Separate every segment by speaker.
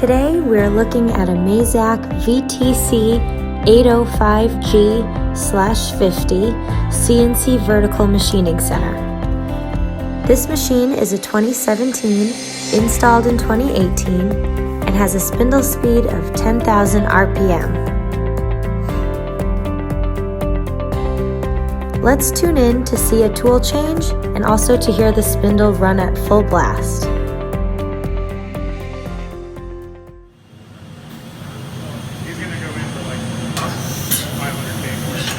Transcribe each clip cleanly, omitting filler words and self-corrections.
Speaker 1: Today we're looking at a Mazak VTC-805G/50 CNC vertical machining center. This machine is a 2017, installed in 2018, and has a spindle speed of 10,000 RPM. Let's tune in to see a tool change and also to hear the spindle run at full blast.
Speaker 2: He's going to go in for like 500K or whatever.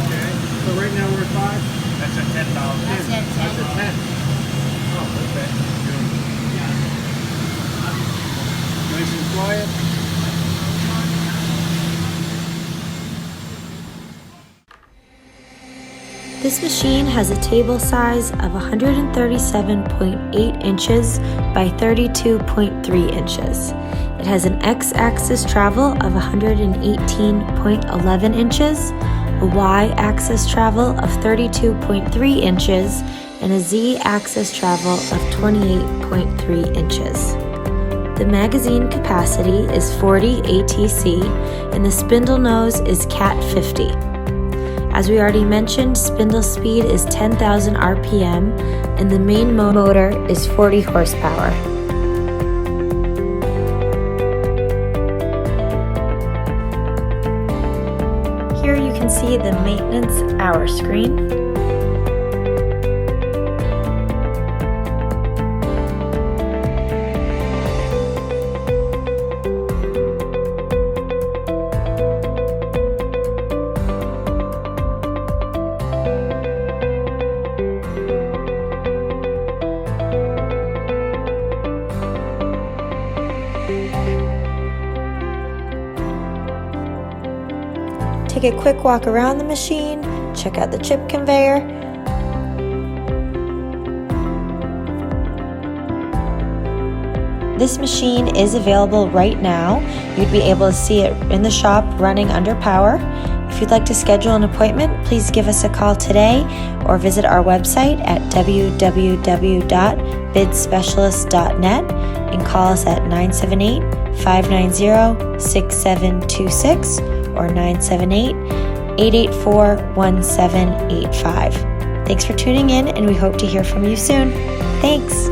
Speaker 2: Okay. So right now we're at 5? That's at 10,000.
Speaker 3: That's at 10.
Speaker 2: That's at 10. Oh, okay. Nice and quiet.
Speaker 1: This machine has a table size of 137.8 inches by 32.3 inches. It has an x-axis travel of 118.11 inches, a y-axis travel of 32.3 inches, and a z-axis travel of 28.3 inches. The magazine capacity is 40 ATC, and the spindle nose is Cat 50. As we already mentioned, spindle speed is 10,000 RPM, and the main motor is 40 horsepower. Here you can see the maintenance hour screen. Take a quick walk around the machine, check out the chip conveyor. This machine is available right now. You'd be able to see it in the shop running under power. If you'd like to schedule an appointment, please give us a call today or visit our website at www.bidspecialist.net and call us at 978-590-6726 or 978-884-1785. Thanks for tuning in, and we hope to hear from you soon. Thanks!